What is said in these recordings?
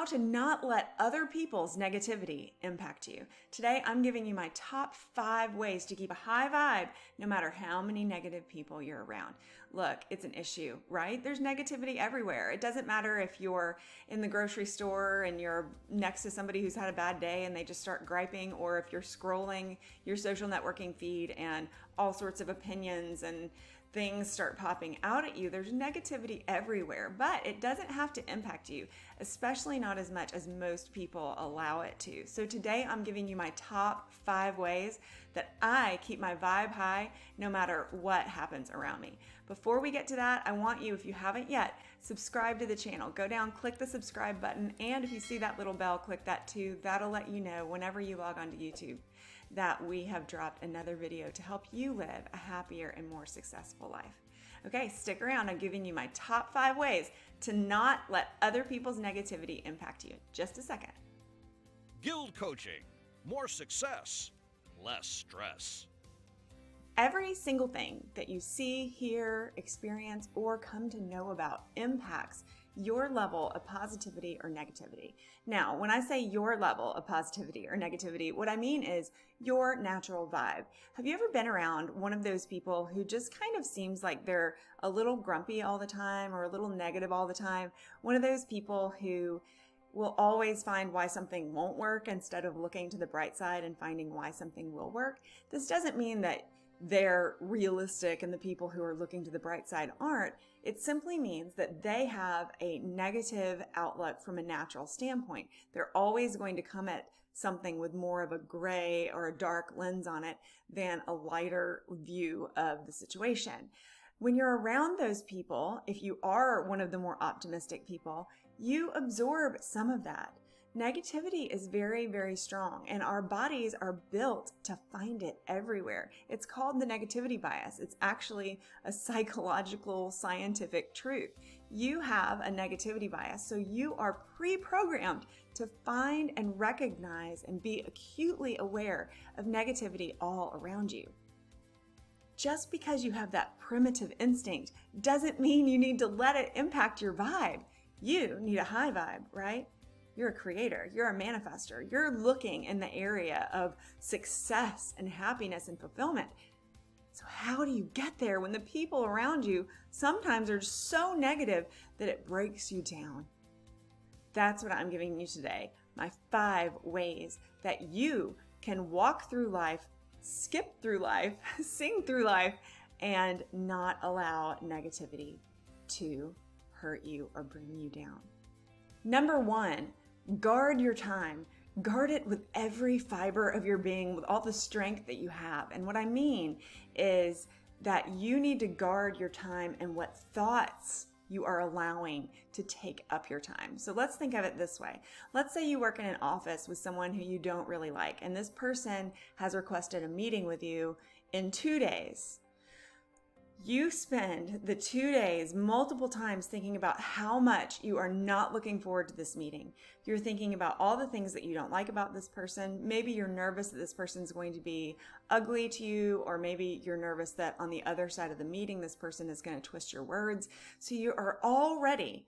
how to not let other people's negativity impact you. Today, I'm giving you my top 5 ways to keep a high vibe no matter how many negative people you're around. Look, it's an issue, right? There's negativity everywhere. It doesn't matter if you're in the grocery store and you're next to somebody who's had a bad day and they just start griping, or if you're scrolling your social networking feed and all sorts of opinions and things start popping out at you. There's negativity everywhere, but it doesn't have to impact you, especially not as much as most people allow it to. So today I'm giving you my top 5 ways that I keep my vibe high no matter what happens around me. Before we get to that, I want you, if you haven't yet, subscribe to the channel. Go down, click the subscribe button, and if you see that little bell, click that too. That'll let you know whenever you log onto YouTube that we have dropped another video to help you live a happier and more successful life. Okay, stick around. I'm giving you my top 5 ways to not let other people's negativity impact you. Just a second. GILD Coaching. More success, less stress. Every single thing that you see, hear, experience, or come to know about impacts your level of positivity or negativity. Now, when I say your level of positivity or negativity, what I mean is your natural vibe. Have you ever been around one of those people who just kind of seems like they're a little grumpy all the time or a little negative all the time? One of those people who will always find why something won't work instead of looking to the bright side and finding why something will work. This doesn't mean that they're realistic and the people who are looking to the bright side aren't. It simply means that they have a negative outlook from a natural standpoint. They're always going to come at something with more of a gray or a dark lens on it than a lighter view of the situation. When you're around those people, if you are one of the more optimistic people, you absorb some of that. Negativity is very, very strong, and our bodies are built to find it everywhere. It's called the negativity bias. It's actually a psychological, scientific truth. You have a negativity bias, so you are pre-programmed to find and recognize and be acutely aware of negativity all around you. Just because you have that primitive instinct doesn't mean you need to let it impact your vibe. You need a high vibe, right? You're a creator, you're a manifester, you're looking in the area of success and happiness and fulfillment. So how do you get there when the people around you sometimes are so negative that it breaks you down? That's what I'm giving you today, my 5 ways that you can walk through life, skip through life, sing through life, and not allow negativity to hurt you or bring you down. Number 1, guard your time. Guard it with every fiber of your being, with all the strength that you have. And what I mean is that you need to guard your time and what thoughts you are allowing to take up your time. So let's think of it this way. Let's say you work in an office with someone who you don't really like, and this person has requested a meeting with you in 2 days. You spend the 2 days multiple times thinking about how much you are not looking forward to this meeting. You're thinking about all the things that you don't like about this person. Maybe you're nervous that this person's going to be ugly to you, or maybe you're nervous that on the other side of the meeting, this person is going to twist your words. So you are already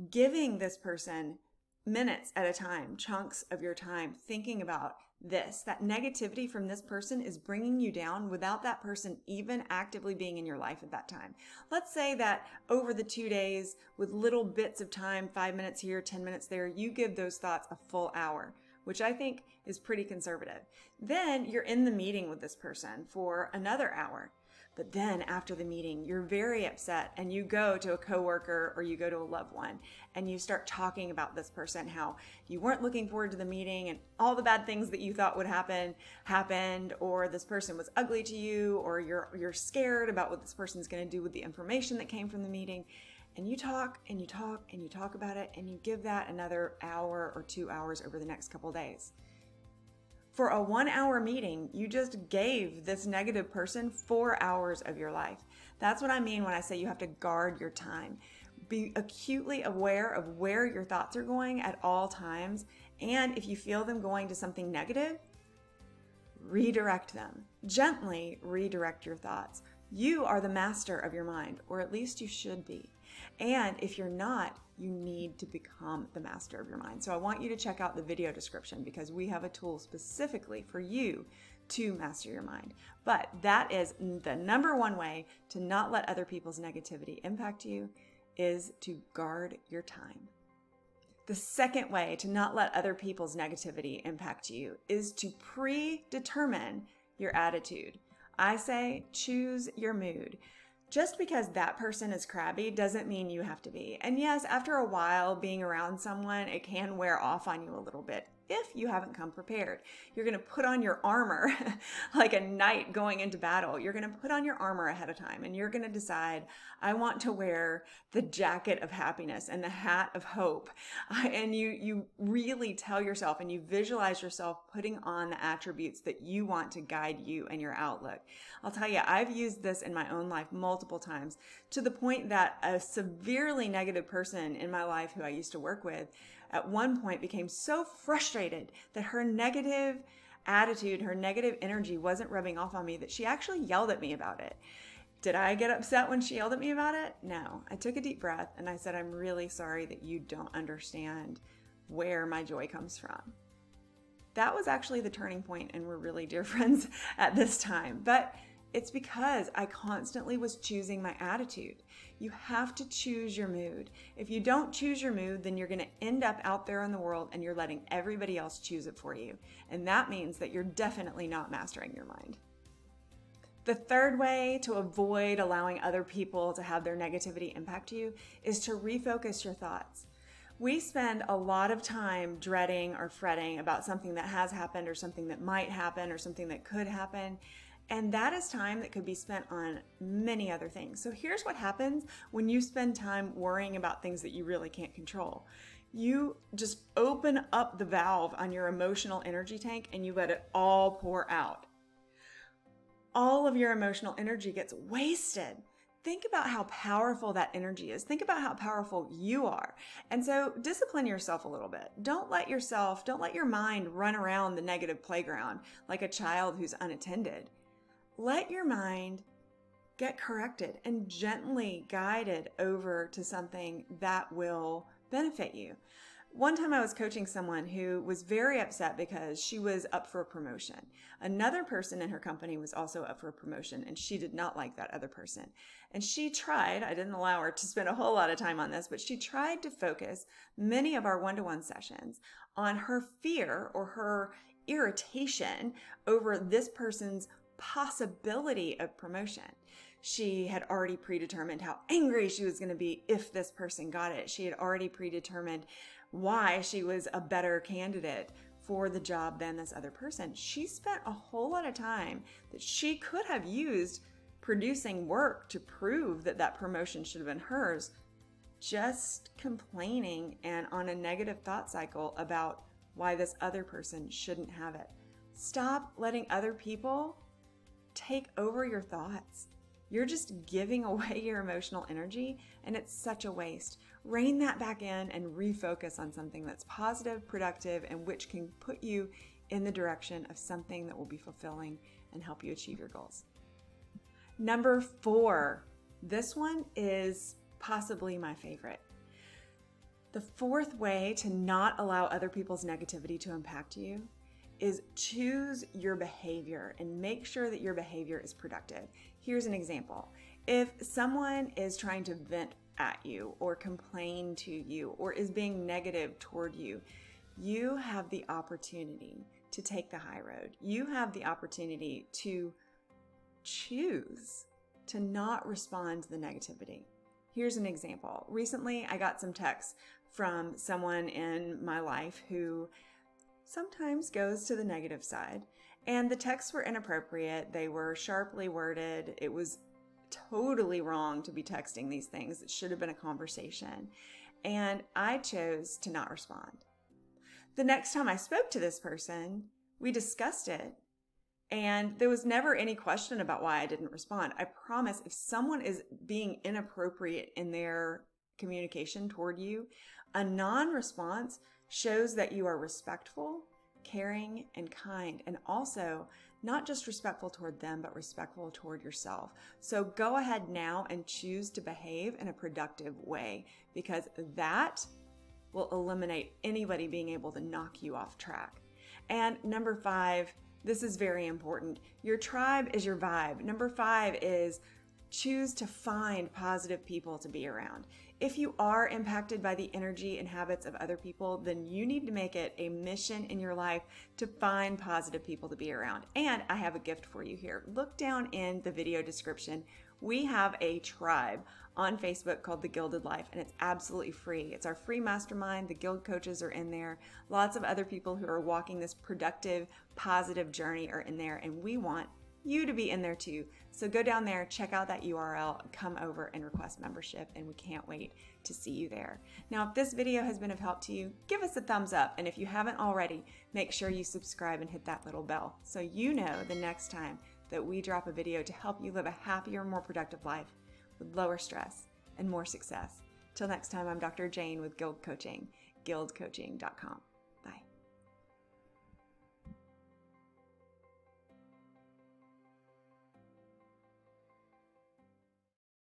giving this person minutes at a time, chunks of your time, thinking about this. That negativity from this person is bringing you down without that person even actively being in your life at that time. Let's say that over the 2 days, with little bits of time, 5 minutes here, 10 minutes there, you give those thoughts a full hour, which I think is pretty conservative. Then you're in the meeting with this person for another hour. But then after the meeting, you're very upset and you go to a coworker or you go to a loved one and you start talking about this person, how you weren't looking forward to the meeting and all the bad things that you thought would happen happened, or this person was ugly to you, or you're scared about what this person's going to do with the information that came from the meeting. And you talk and you talk and you talk about it, and you give that another hour or 2 hours over the next couple days. For a 1-hour meeting, you just gave this negative person 4 hours of your life. That's what I mean when I say you have to guard your time. Be acutely aware of where your thoughts are going at all times. And if you feel them going to something negative, redirect them. Gently redirect your thoughts. You are the master of your mind, or at least you should be. And if you're not, you need to become the master of your mind. So I want you to check out the video description because we have a tool specifically for you to master your mind. But that is the number one way to not let other people's negativity impact you, is to guard your time. The second way to not let other people's negativity impact you is to predetermine your attitude. I say choose your mood. Just because that person is crabby doesn't mean you have to be. And yes, after a while being around someone, it can wear off on you a little bit if you haven't come prepared. You're going to put on your armor like a knight going into battle. You're going to put on your armor ahead of time and you're going to decide, I want to wear the jacket of happiness and the hat of hope. And you really tell yourself and you visualize yourself putting on the attributes that you want to guide you and your outlook. I'll tell you, I've used this in my own life multiple times to the point that a severely negative person in my life who I used to work with at one point became so frustrated that her negative attitude, her negative energy wasn't rubbing off on me that she actually yelled at me about it. Did I get upset when she yelled at me about it? No. I took a deep breath and I said, I'm really sorry that you don't understand where my joy comes from. That was actually the turning point, and we're really dear friends at this time. But it's because I constantly was choosing my attitude. You have to choose your mood. If you don't choose your mood, then you're going to end up out there in the world and you're letting everybody else choose it for you. And that means that you're definitely not mastering your mind. The third way to avoid allowing other people to have their negativity impact you is to refocus your thoughts. We spend a lot of time dreading or fretting about something that has happened or something that might happen or something that could happen. And that is time that could be spent on many other things. So here's what happens when you spend time worrying about things that you really can't control. You just open up the valve on your emotional energy tank and you let it all pour out. All of your emotional energy gets wasted. Think about how powerful that energy is. Think about how powerful you are. And so discipline yourself a little bit. Don't let your mind run around the negative playground like a child who's unattended. Let your mind get corrected and gently guided over to something that will benefit you. One time I was coaching someone who was very upset because she was up for a promotion. Another person in her company was also up for a promotion and she did not like that other person. And she tried, I didn't allow her to spend a whole lot of time on this, but she tried to focus many of our one-to-one sessions on her fear or her irritation over this person's possibility of promotion. She had already predetermined how angry she was going to be if this person got it. She had already predetermined why she was a better candidate for the job than this other person. She spent a whole lot of time that she could have used producing work to prove that that promotion should have been hers, just complaining and on a negative thought cycle about why this other person shouldn't have it. Stop letting other people take over your thoughts. You're just giving away your emotional energy and it's such a waste. Rein that back in and refocus on something that's positive, productive, and which can put you in the direction of something that will be fulfilling and help you achieve your goals. Number 4, this one is possibly my favorite. The fourth way to not allow other people's negativity to impact you is choose your behavior and make sure that your behavior is productive. Here's an example. If someone is trying to vent at you or complain to you or is being negative toward you, you have the opportunity to take the high road. You have the opportunity to choose to not respond to the negativity. Here's an example. Recently, I got some texts from someone in my life who sometimes goes to the negative side. And the texts were inappropriate. They were sharply worded. It was totally wrong to be texting these things. It should have been a conversation. And I chose to not respond. The next time I spoke to this person, we discussed it. And there was never any question about why I didn't respond. I promise if someone is being inappropriate in their communication toward you, a non-response shows that you are respectful caring and kind, and also not just respectful toward them, but respectful toward yourself. So go ahead now and choose to behave in a productive way, because that will eliminate anybody being able to knock you off track. And number 5, this is very important. Your tribe is your vibe. Number 5 is choose to find positive people to be around. If you are impacted by the energy and habits of other people, then you need to make it a mission in your life to find positive people to be around. And I have a gift for you here. Look down in the video description. We have a tribe on Facebook called The Gilded Life, and it's absolutely free. It's our free mastermind. The Guild coaches are in there. Lots of other people who are walking this productive, positive journey are in there, and we want you to be in there too. So go down there, check out that URL, come over and request membership, and we can't wait to see you there. Now, if this video has been of help to you, give us a thumbs up, and if you haven't already, make sure you subscribe and hit that little bell so you know the next time that we drop a video to help you live a happier, more productive life with lower stress and more success. Till next time, I'm Dr. Jane with GILD Coaching, guildcoaching.com.